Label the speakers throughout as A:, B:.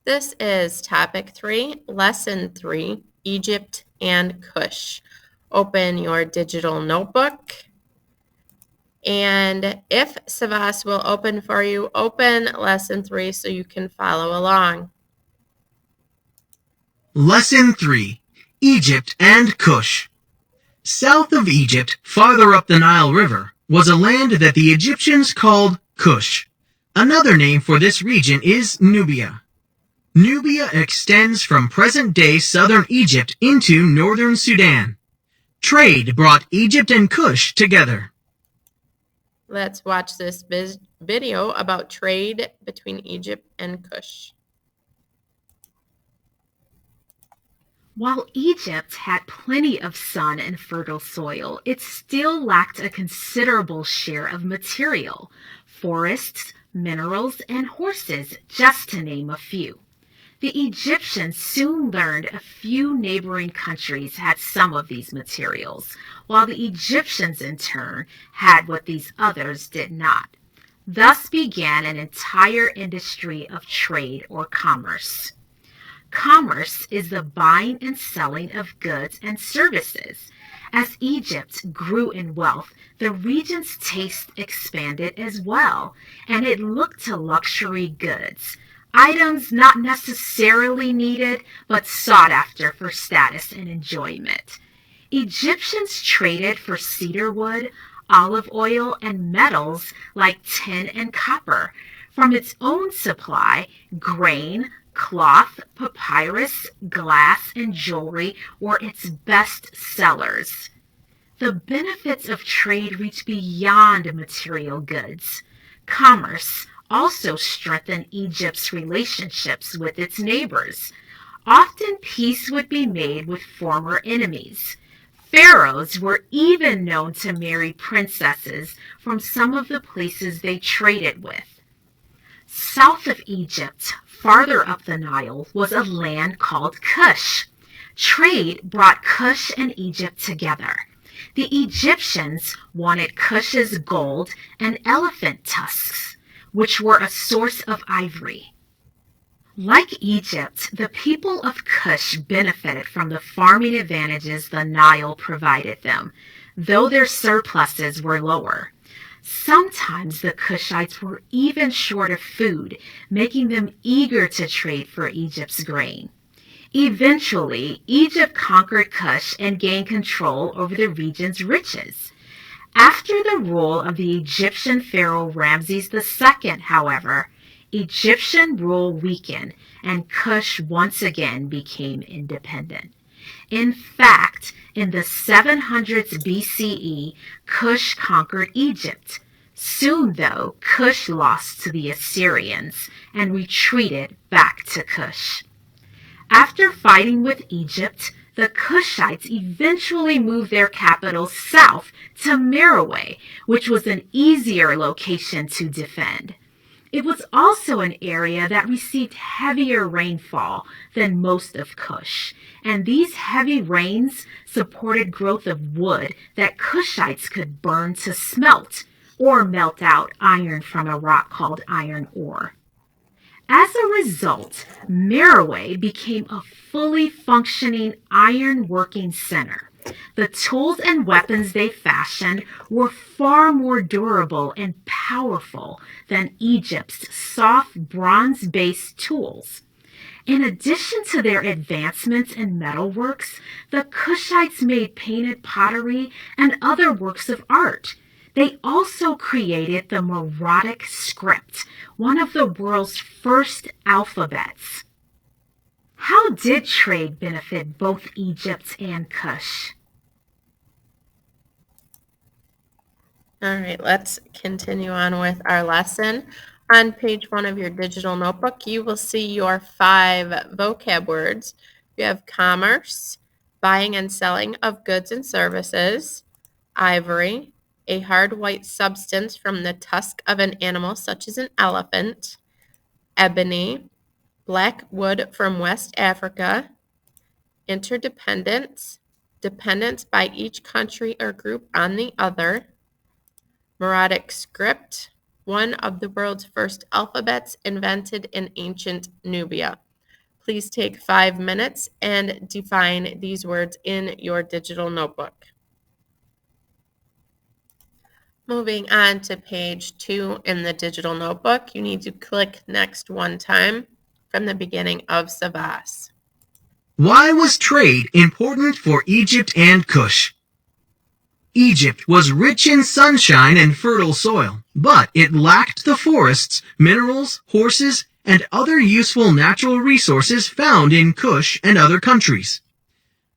A: This is topic 3, lesson 3, Egypt and Kush. Open your digital notebook. And if Savas will open for you, open lesson 3 so you can follow along.
B: Lesson 3, Egypt and Kush. South of Egypt, farther up the Nile River, was a land that the Egyptians called Kush. Another name for this region is Nubia. Nubia extends from present-day southern Egypt into northern Sudan. Trade brought Egypt and Kush together.
A: Let's watch this video about trade between Egypt and Kush.
C: While Egypt had plenty of sun and fertile soil, it still lacked a considerable share of material: forests, minerals, and horses, just to name a few. The Egyptians soon learned a few neighboring countries had some of these materials, while the Egyptians in turn had what these others did not. Thus began an entire industry of trade or commerce. Commerce is the buying and selling of goods and services. As Egypt grew in wealth, the region's taste expanded as well, and it looked to luxury goods, items not necessarily needed but sought after for status and enjoyment. Egyptians traded for cedar wood, olive oil, and metals like tin and copper. From its own supply, grain, cloth, papyrus, glass, and jewelry were its best sellers. The benefits of trade reach beyond material goods. Commerce also strengthened Egypt's relationships with its neighbors. Often peace would be made with former enemies. Pharaohs were even known to marry princesses from some of the places they traded with. South of Egypt, farther up the Nile, was a land called Kush. Trade brought Kush and Egypt together. The Egyptians wanted Kush's gold and elephant tusks, which were a source of ivory. Like Egypt, the people of Kush benefited from the farming advantages the Nile provided them, though their surpluses were lower. Sometimes the Kushites were even short of food, making them eager to trade for Egypt's grain. Eventually, Egypt conquered Kush and gained control over the region's riches. After the rule of the Egyptian pharaoh Ramses II, however, Egyptian rule weakened and Kush once again became independent. In fact, in the 700s BCE, Kush conquered Egypt. Soon, though, Kush lost to the Assyrians and retreated back to Kush. After fighting with Egypt, the Kushites eventually moved their capital south to Meroe, which was an easier location to defend. It was also an area that received heavier rainfall than most of Kush, and these heavy rains supported growth of wood that Kushites could burn to smelt or melt out iron from a rock called iron ore. As a result, Meroe became a fully functioning iron working center. The tools and weapons they fashioned were far more durable and powerful than Egypt's soft bronze-based tools. In addition to their advancements in metalworks, the Kushites made painted pottery and other works of art. They also created the Meroitic script, one of the world's first alphabets. How did trade benefit both Egypt and Kush?
A: All right, let's continue on with our lesson. On page 1 of your digital notebook, you will see your 5 vocab words. You have commerce, buying and selling of goods and services; ivory, a hard white substance from the tusk of an animal such as an elephant; ebony, black wood from West Africa; interdependence, dependence by each country or group on the other; Meroitic script, one of the world's first alphabets invented in ancient Nubia. Please take 5 minutes and define these words in your digital notebook. Moving on to page 2 in the digital notebook, you need to click next one time from the beginning of Savas.
B: Why was trade important for Egypt and Kush? Egypt was rich in sunshine and fertile soil, but it lacked the forests, minerals, horses, and other useful natural resources found in Kush and other countries.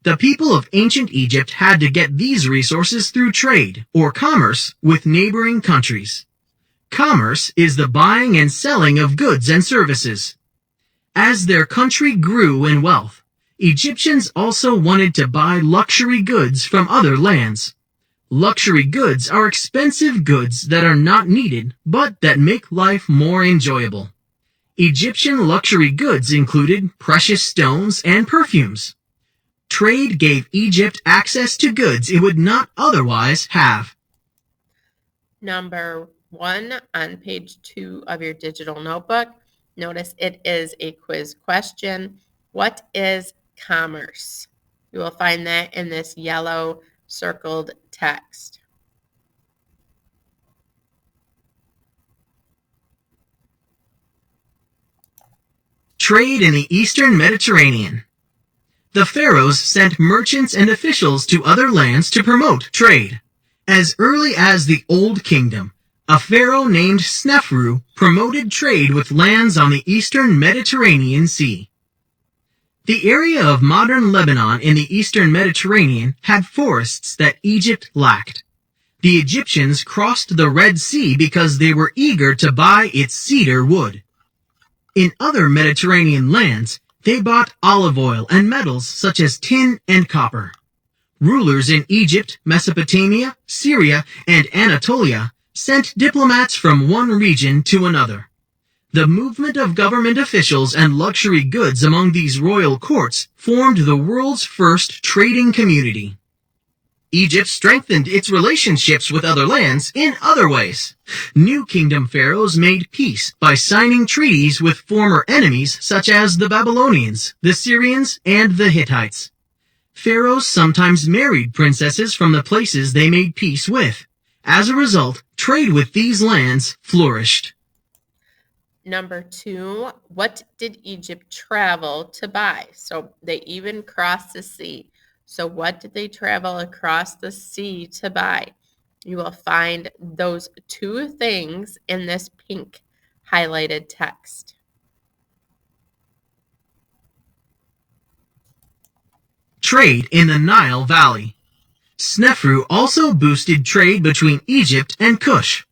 B: The people of ancient Egypt had to get these resources through trade, or commerce, with neighboring countries. Commerce is the buying and selling of goods and services. As their country grew in wealth, Egyptians also wanted to buy luxury goods from other lands. Luxury goods are expensive goods that are not needed, but that make life more enjoyable. Egyptian luxury goods included precious stones and perfumes. Trade gave Egypt access to goods it would not otherwise have.
A: Number 1 on page 2 of your digital notebook. Notice it is a quiz question. What is commerce? You will find that in this yellow circled text.
B: Trade in the Eastern Mediterranean. The pharaohs sent merchants and officials to other lands to promote trade. As early as the Old Kingdom, a pharaoh named Snefru promoted trade with lands on the Eastern Mediterranean Sea. The area of modern Lebanon in the Eastern Mediterranean had forests that Egypt lacked. The Egyptians crossed the Red Sea because they were eager to buy its cedar wood. In other Mediterranean lands, they bought olive oil and metals such as tin and copper. Rulers in Egypt, Mesopotamia, Syria, and Anatolia sent diplomats from one region to another. The movement of government officials and luxury goods among these royal courts formed the world's first trading community. Egypt strengthened its relationships with other lands in other ways. New Kingdom pharaohs made peace by signing treaties with former enemies such as the Babylonians, the Syrians, and the Hittites. Pharaohs sometimes married princesses from the places they made peace with. As a result, trade with these lands flourished.
A: Number 2, what did Egypt travel to buy? So they even crossed the sea. So what did they travel across the sea to buy? You will find those 2 things in this pink highlighted text.
B: Trade in the Nile Valley. Snefru also boosted trade between Egypt and Kush.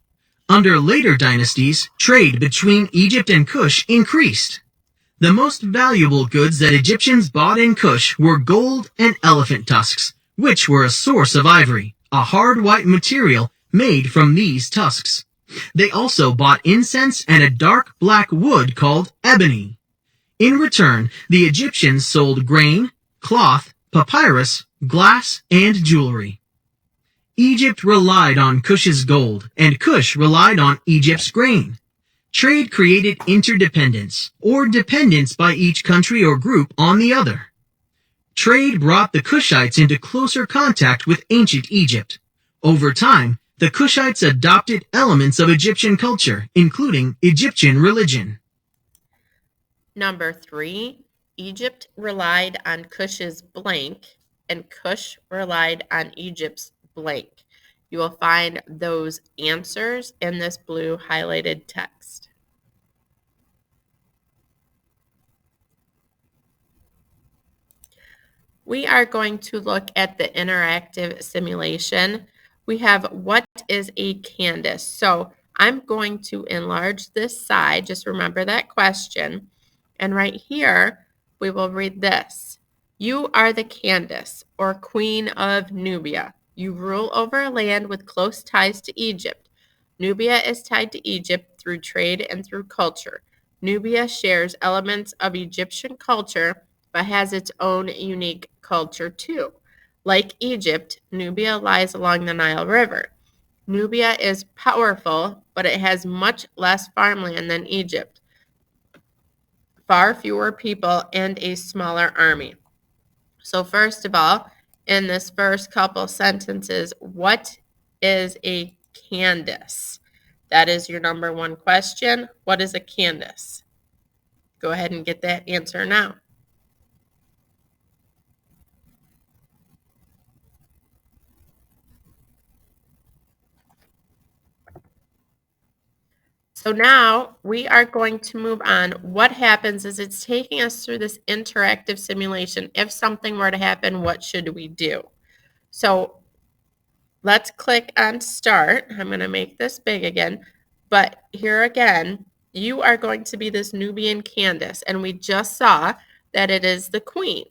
B: Under later dynasties, trade between Egypt and Kush increased. The most valuable goods that Egyptians bought in Kush were gold and elephant tusks, which were a source of ivory, a hard white material made from these tusks. They also bought incense and a dark black wood called ebony. In return, the Egyptians sold grain, cloth, papyrus, glass, and jewelry. Egypt relied on Kush's gold, and Kush relied on Egypt's grain. Trade created interdependence, or dependence by each country or group on the other. Trade brought the Kushites into closer contact with ancient Egypt. Over time, the Kushites adopted elements of Egyptian culture, including Egyptian religion.
A: Number 3, Egypt relied on Kush's blank, and Kush relied on Egypt's blank. You will find those answers in this blue highlighted text. We are going to look at the interactive simulation. We have what is a Candace. So I'm going to enlarge this side. Just remember that question. And right here, we will read this. You are the Candace, or Queen of Nubia. You rule over a land with close ties to Egypt. Nubia is tied to Egypt through trade and through culture. Nubia shares elements of Egyptian culture, but has its own unique culture too. Like Egypt, Nubia lies along the Nile River. Nubia is powerful, but it has much less farmland than Egypt. far fewer people, and a smaller army. So first of all, in this first couple sentences, what is a Candace? That is your number one question. What is a Candace? Go ahead and get that answer now. So now we are going to move on. What happens is it's taking us through this interactive simulation. If something were to happen, what should we do? So let's click on start. I'm going to make this big again. But here again, you are going to be this Nubian Candace. And we just saw that it is the queen.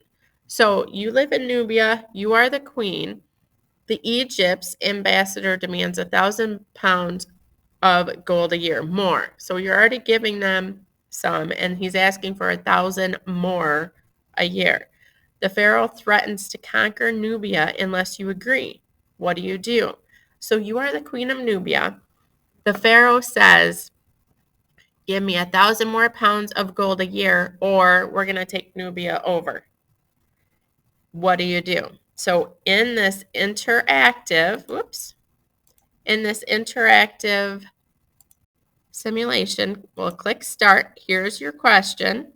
A: So you live in Nubia. You are the queen. The Egypt's ambassador demands 1,000 pounds of gold a year, more. So you're already giving them some, and he's asking for 1,000 more a year. The pharaoh threatens to conquer Nubia unless you agree. What do you do? So you are the queen of Nubia. The pharaoh says, give me 1,000 more pounds of gold a year, or we're going to take Nubia over. What do you do? So in this interactive, simulation, we'll click start. Here's your question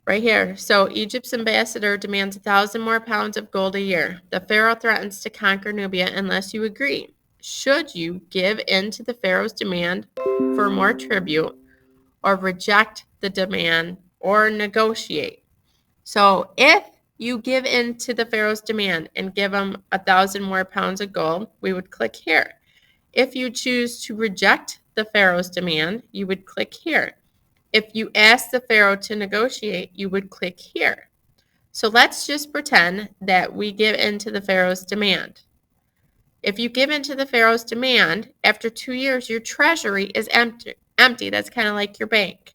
A: right here. So Egypt's ambassador demands 1,000 more pounds of gold a year. The pharaoh threatens to conquer Nubia unless you agree. Should you give in to the pharaoh's demand for more tribute, or reject the demand, or negotiate? So if you give in to the pharaoh's demand and give him 1,000 more pounds of gold, we would click here. If you choose to reject the pharaoh's demand, you would click here. If you ask the pharaoh to negotiate, you would click here. So let's just pretend that we give in to the pharaoh's demand. If you give in to the pharaoh's demand, after 2 years, your treasury is empty. That's kind of like your bank.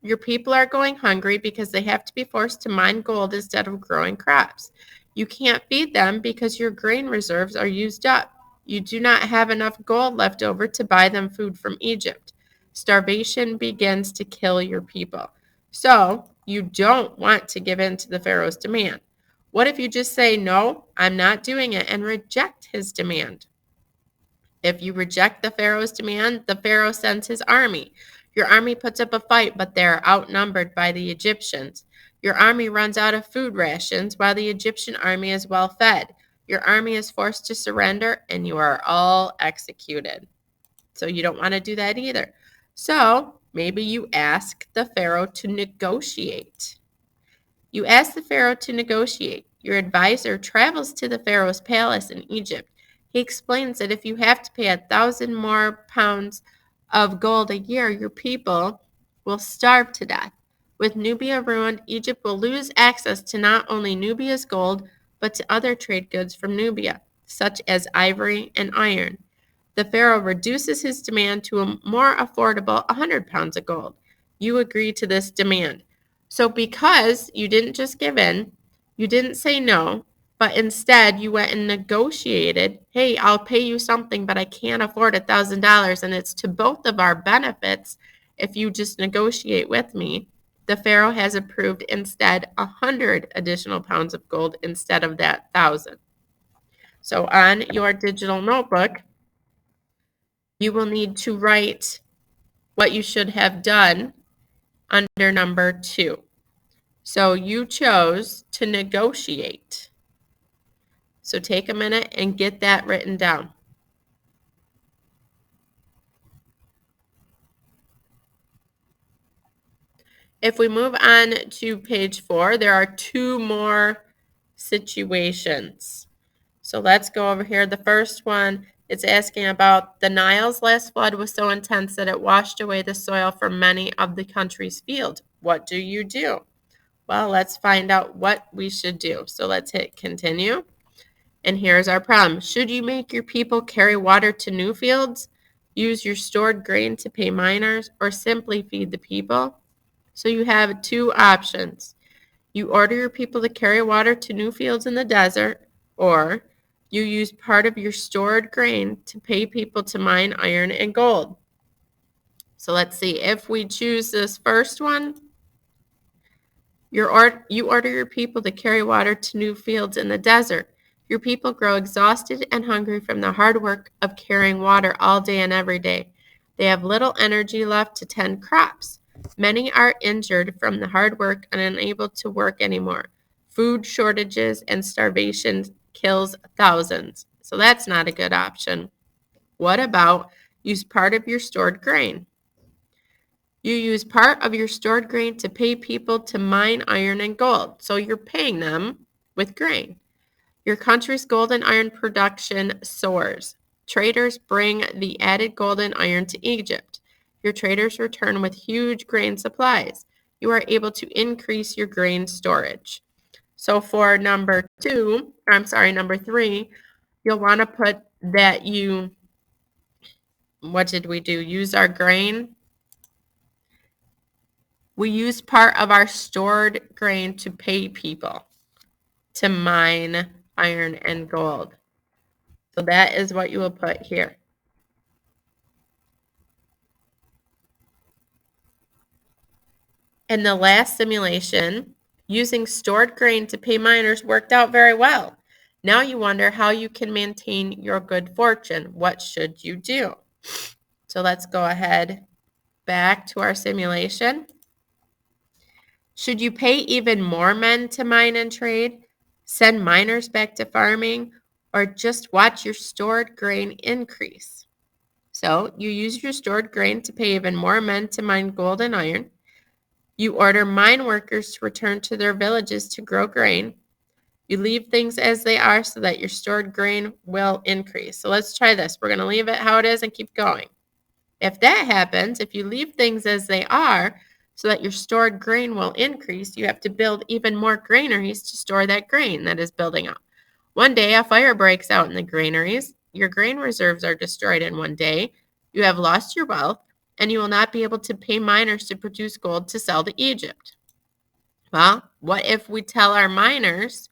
A: Your people are going hungry because they have to be forced to mine gold instead of growing crops. You can't feed them because your grain reserves are used up. You do not have enough gold left over to buy them food from Egypt. Starvation begins to kill your people. So, you don't want to give in to the Pharaoh's demand. What if you just say, no, I'm not doing it, and reject his demand? If you reject the Pharaoh's demand, the Pharaoh sends his army. Your army puts up a fight, but they are outnumbered by the Egyptians. Your army runs out of food rations while the Egyptian army is well fed. Your army is forced to surrender, and you are all executed. So you don't want to do that either. So maybe you ask the Pharaoh to negotiate. You ask the Pharaoh to negotiate. Your advisor travels to the Pharaoh's palace in Egypt. He explains that if you have to pay 1,000 more pounds of gold a year, your people will starve to death. With Nubia ruined, Egypt will lose access to not only Nubia's gold, but to other trade goods from Nubia, such as ivory and iron. The Pharaoh reduces his demand to a more affordable 100 pounds of gold. You agree to this demand. So because you didn't just give in, you didn't say no, but instead you went and negotiated, hey, I'll pay you something, but I can't afford $1,000, and it's to both of our benefits if you just negotiate with me. The Pharaoh has approved instead 100 additional pounds of gold instead of that 1,000. So on your digital notebook, you will need to write what you should have done under number 2. So you chose to negotiate. So take a minute and get that written down. If we move on to page 4, there are 2 more situations. So let's go over here. The first one, it's asking about the Nile's last flood was so intense that it washed away the soil from many of the country's fields. What do you do? Well, let's find out what we should do. So let's hit continue. And here's our problem. Should you make your people carry water to new fields, use your stored grain to pay miners, or simply feed the people? So you have 2 options. You order your people to carry water to new fields in the desert, or you use part of your stored grain to pay people to mine iron and gold. So let's see. If we choose this first one, you order your people to carry water to new fields in the desert. Your people grow exhausted and hungry from the hard work of carrying water all day and every day. They have little energy left to tend crops. Many are injured from the hard work and unable to work anymore. Food shortages and starvation kills thousands. So that's not a good option. What about use part of your stored grain? You use part of your stored grain to pay people to mine iron and gold. So you're paying them with grain. Your country's gold and iron production soars. Traders bring the added gold and iron to Egypt. Your traders return with huge grain supplies. You are able to increase your grain storage. So for number three, you'll want to put that what did we do? Use our grain. We use part of our stored grain to pay people to mine iron and gold. So that is what you will put here. In the last simulation, using stored grain to pay miners worked out very well. Now you wonder how you can maintain your good fortune. What should you do? So let's go ahead back to our simulation. Should you pay even more men to mine and trade, send miners back to farming, or just watch your stored grain increase? So you use your stored grain to pay even more men to mine gold and iron. You order mine workers to return to their villages to grow grain. You leave things as they are so that your stored grain will increase. So let's try this. We're going to leave it how it is and keep going. If that happens, if you leave things as they are so that your stored grain will increase, you have to build even more granaries to store that grain that is building up. One day, a fire breaks out in the granaries. Your grain reserves are destroyed in one day. You have lost your wealth, and you will not be able to pay miners to produce gold to sell to Egypt. Well, what if we tell our miners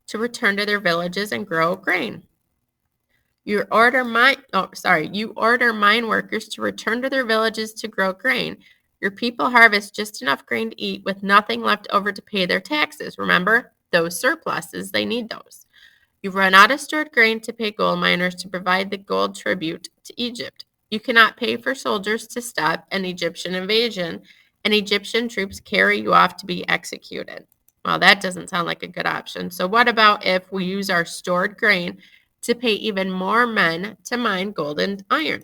A: to return to their villages and grow grain? You order mine workers to return to their villages to grow grain. Your people harvest just enough grain to eat with nothing left over to pay their taxes. Remember, those surpluses, they need those. You've run out of stored grain to pay gold miners to provide the gold tribute to Egypt. You cannot pay for soldiers to stop an Egyptian invasion, and Egyptian troops carry you off to be executed. Well, that doesn't sound like a good option. So what about if we use our stored grain to pay even more men to mine gold and iron?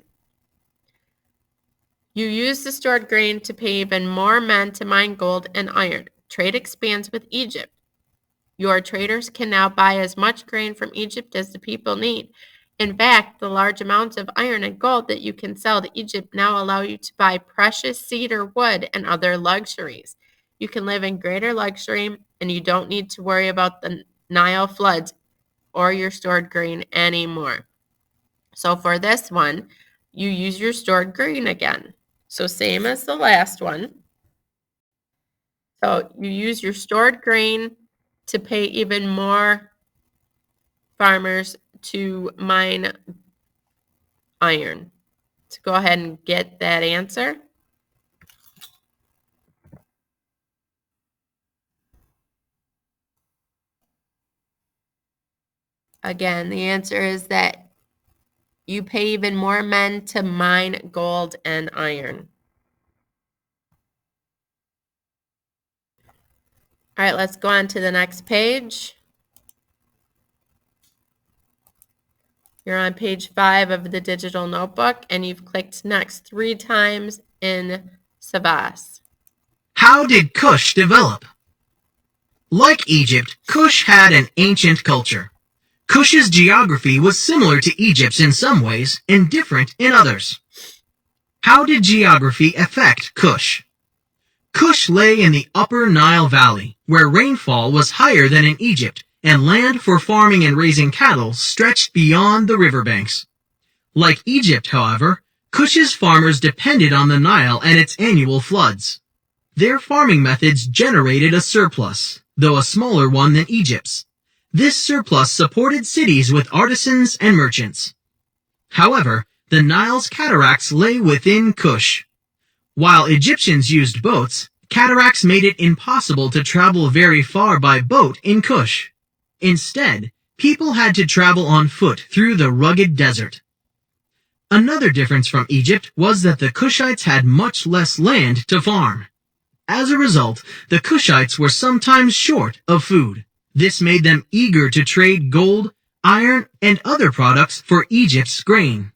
A: You use the stored grain to pay even more men to mine gold and iron. Trade expands with Egypt. Your traders can now buy as much grain from Egypt as the people need. In fact, the large amounts of iron and gold that you can sell to Egypt now allow you to buy precious cedar wood and other luxuries. You can live in greater luxury, and you don't need to worry about the Nile floods or your stored grain anymore. So for this one, you use your stored grain again. So same as the last one. So you use your stored grain to pay even more farmers to mine iron. So go ahead and get that answer. Again, the answer is that you pay even more men to mine gold and iron. All right, let's go on to the next page. You're on page 5 of the digital notebook, and you've clicked next 3 times in Savas.
B: How did Kush develop? Like Egypt, Kush had an ancient culture. Kush's geography was similar to Egypt's in some ways and different in others. How did geography affect Kush? Kush lay in the upper Nile Valley, where rainfall was higher than in Egypt, and land for farming and raising cattle stretched beyond the riverbanks. Like Egypt, however, Kush's farmers depended on the Nile and its annual floods. Their farming methods generated a surplus, though a smaller one than Egypt's. This surplus supported cities with artisans and merchants. However, the Nile's cataracts lay within Kush. While Egyptians used boats, cataracts made it impossible to travel very far by boat in Kush. Instead, people had to travel on foot through the rugged desert. Another difference from Egypt was that the Kushites had much less land to farm. As a result, the Kushites were sometimes short of food. This made them eager to trade gold, iron, and other products for Egypt's grain.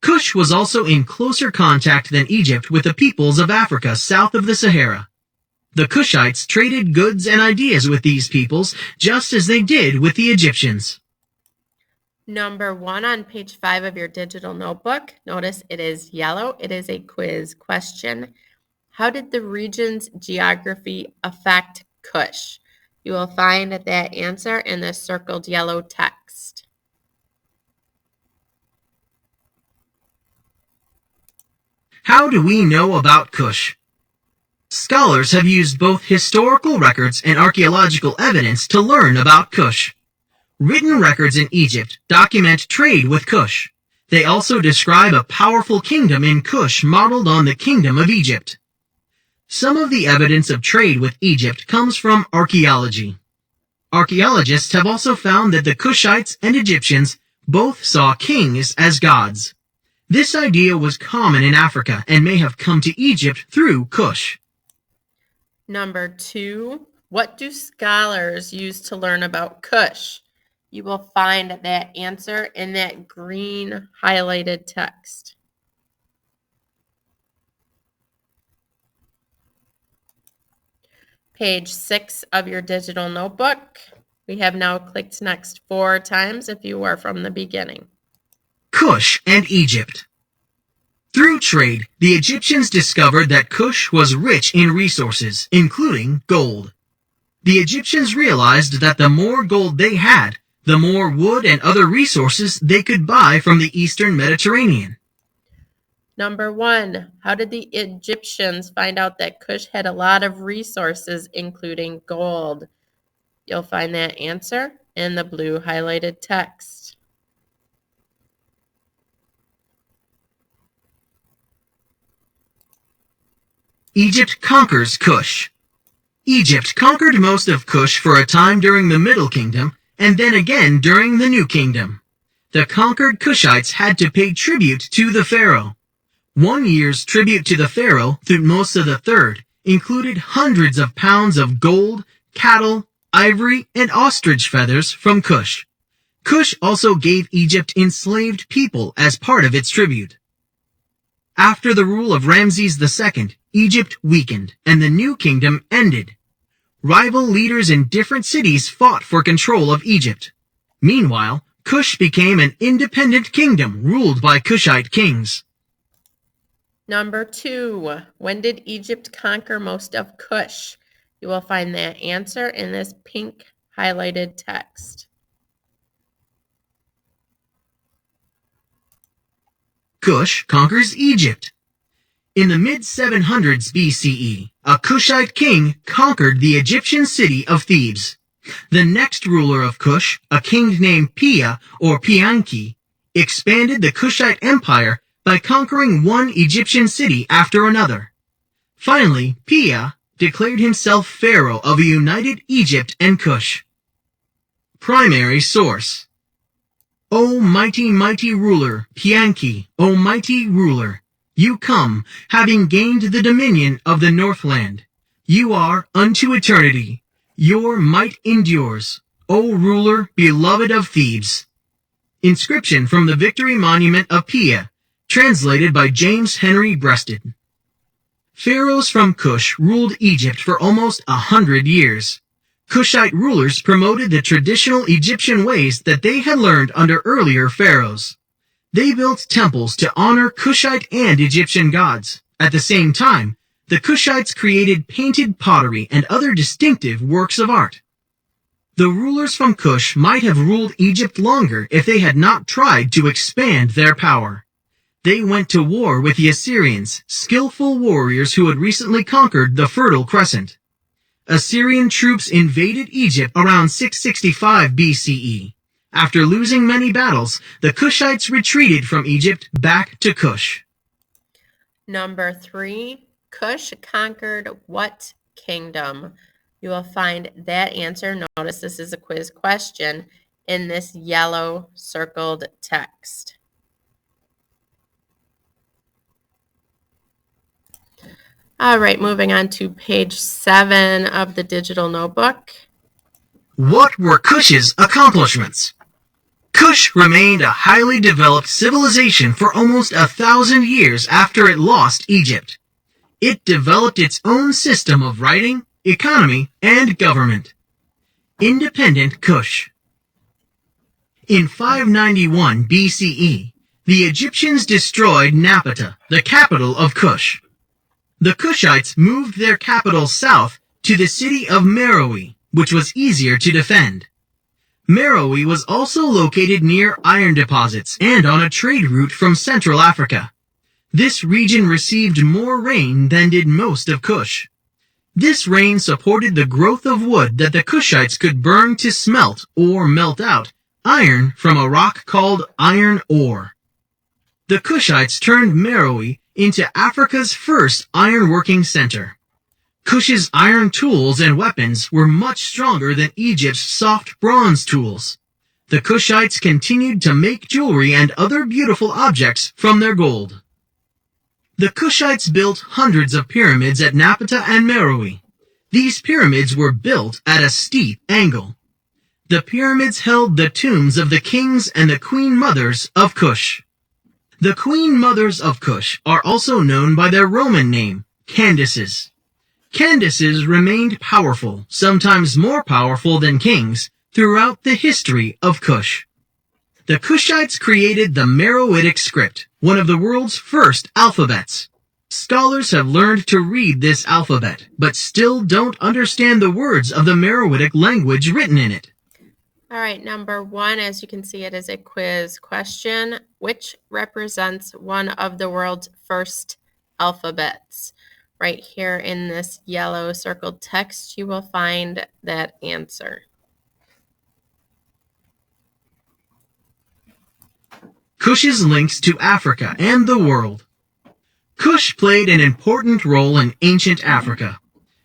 B: Kush was also in closer contact than Egypt with the peoples of Africa south of the Sahara. The Kushites traded goods and ideas with these peoples just as they did with the Egyptians.
A: Number 1 on page 5 of your digital notebook. Notice it is yellow. It is a quiz question. How did the region's geography affect Kush? You will find that answer in the circled yellow text.
B: How do we know about Kush? Scholars have used both historical records and archaeological evidence to learn about Kush. Written records in Egypt document trade with Kush. They also describe a powerful kingdom in Kush modeled on the kingdom of Egypt. Some of the evidence of trade with Egypt comes from archaeology. Archaeologists have also found that the Kushites and Egyptians both saw kings as gods. This idea was common in Africa and may have come to Egypt through Kush.
A: Number 2, what do scholars use to learn about Kush? You will find that answer in that green highlighted text. Page 6 of your digital notebook. We have now clicked next 4 times if you were from the beginning.
B: Kush and Egypt. Through trade, the Egyptians discovered that Kush was rich in resources, including gold. The Egyptians realized that the more gold they had, the more wood and other resources they could buy from the eastern Mediterranean.
A: Number 1, how did the Egyptians find out that Kush had a lot of resources, including gold? You'll find that answer in the blue highlighted text.
B: Egypt conquers Kush. Egypt conquered most of Kush for a time during the Middle Kingdom, and then again during the New Kingdom. The conquered Kushites had to pay tribute to the pharaoh. One year's tribute to the pharaoh, Thutmose III, included hundreds of pounds of gold, cattle, ivory, and ostrich feathers from Kush. Kush also gave Egypt enslaved people as part of its tribute. After the rule of Ramses II, Egypt weakened, and the New Kingdom ended. Rival leaders in different cities fought for control of Egypt. Meanwhile, Kush became an independent kingdom ruled by Kushite kings.
A: Number 2, when did Egypt conquer most of Kush? You will find that answer in this pink highlighted text.
B: Kush conquers Egypt. In the mid-700s BCE, a Kushite king conquered the Egyptian city of Thebes. The next ruler of Kush, a king named Pia or Pianki, expanded the Kushite empire by conquering one Egyptian city after another. Finally, Pia declared himself pharaoh of a united Egypt and Kush. Primary source. O mighty, mighty ruler, Pianki, O mighty ruler, you come, having gained the dominion of the Northland. You are unto eternity. Your might endures, O ruler, beloved of Thebes. Inscription from the Victory Monument of Pia, translated by James Henry Breasted. Pharaohs from Kush ruled Egypt for almost 100 years. Kushite rulers promoted the traditional Egyptian ways that they had learned under earlier pharaohs. They built temples to honor Kushite and Egyptian gods. At the same time, the Kushites created painted pottery and other distinctive works of art. The rulers from Kush might have ruled Egypt longer if they had not tried to expand their power. They went to war with the Assyrians, skillful warriors who had recently conquered the Fertile Crescent. Assyrian troops invaded Egypt around 665 BCE. After losing many battles, the Kushites retreated from Egypt back to Kush.
A: Number 3, Kush conquered what kingdom? You will find that answer, notice this is a quiz question, in this yellow circled text. All right, moving on to page 7 of the digital notebook.
B: What were Kush's accomplishments? Kush remained a highly developed civilization for almost 1,000 years after it lost Egypt. It developed its own system of writing, economy, and government. Independent Kush. In 591 BCE, the Egyptians destroyed Napata, the capital of Kush. The Kushites moved their capital south to the city of Meroe, which was easier to defend. Meroe was also located near iron deposits and on a trade route from Central Africa. This region received more rain than did most of Kush. This rain supported the growth of wood that the Kushites could burn to smelt or melt out iron from a rock called iron ore. The Kushites turned Meroe into Africa's first iron-working center. Kush's iron tools and weapons were much stronger than Egypt's soft bronze tools. The Kushites continued to make jewelry and other beautiful objects from their gold. The Kushites built hundreds of pyramids at Napata and Meroe. These pyramids were built at a steep angle. The pyramids held the tombs of the kings and the queen mothers of Kush. The queen mothers of Kush are also known by their Roman name, Candaces. Candaces remained powerful, sometimes more powerful than kings, throughout the history of Kush. The Kushites created the Meroitic script, one of the world's first alphabets. Scholars have learned to read this alphabet, but still don't understand the words of the Meroitic language written in it.
A: All right, number 1, as you can see, it is a quiz question. Which represents one of the world's first alphabets? Right here in this yellow circled text, you will find that answer.
B: Kush's links to Africa and the world. Kush played an important role in ancient Africa.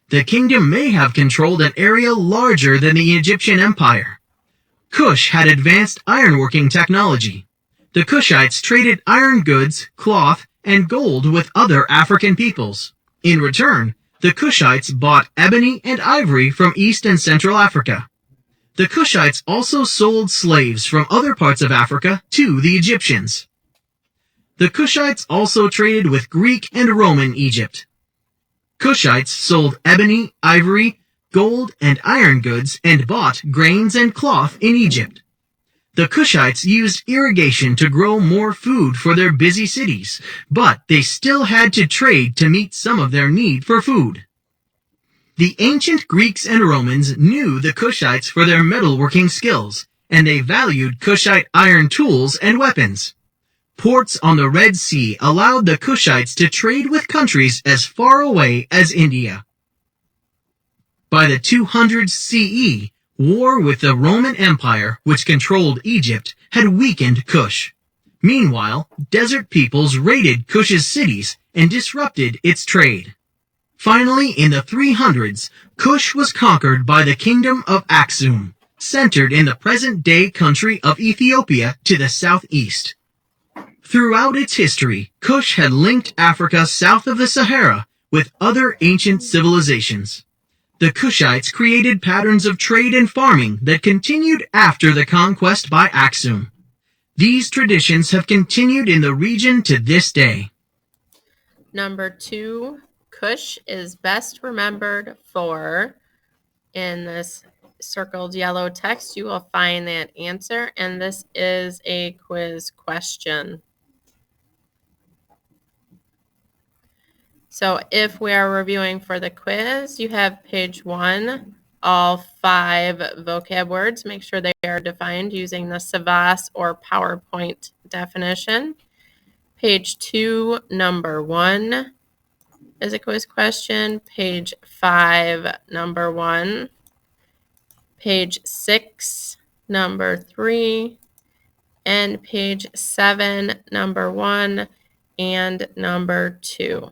B: The kingdom may have controlled an area larger than the Egyptian Empire. Kush had advanced ironworking technology. The Kushites traded iron goods, cloth, and gold with other African peoples. In return, the Kushites bought ebony and ivory from East and Central Africa. The Kushites also sold slaves from other parts of Africa to the Egyptians. The Kushites also traded with Greek and Roman Egypt. Kushites sold ebony, ivory, gold, and iron goods and bought grains and cloth in Egypt. The Kushites used irrigation to grow more food for their busy cities, but they still had to trade to meet some of their need for food. The ancient Greeks and Romans knew the Kushites for their metalworking skills, and they valued Kushite iron tools and weapons. Ports on the Red Sea allowed the Kushites to trade with countries as far away as India. By the 200s CE, war with the Roman Empire, which controlled Egypt, had weakened Kush. Meanwhile, desert peoples raided Kush's cities and disrupted its trade. Finally, in the 300s, Kush was conquered by the kingdom of Aksum, centered in the present-day country of Ethiopia to the southeast. Throughout its history, Kush had linked Africa south of the Sahara with other ancient civilizations. The Kushites created patterns of trade and farming that continued after the conquest by Aksum. These traditions have continued in the region to this day.
A: Number 2, Kush is best remembered for, in this circled yellow text, you will find that answer, and this is a quiz question. So if we are reviewing for the quiz, you have page 1, all 5 vocab words. Make sure they are defined using the Savas or PowerPoint definition. Page 2, number 1 is a quiz question. Page 5, number 1. Page 6, number 3. And page 7, number 1 and number 2.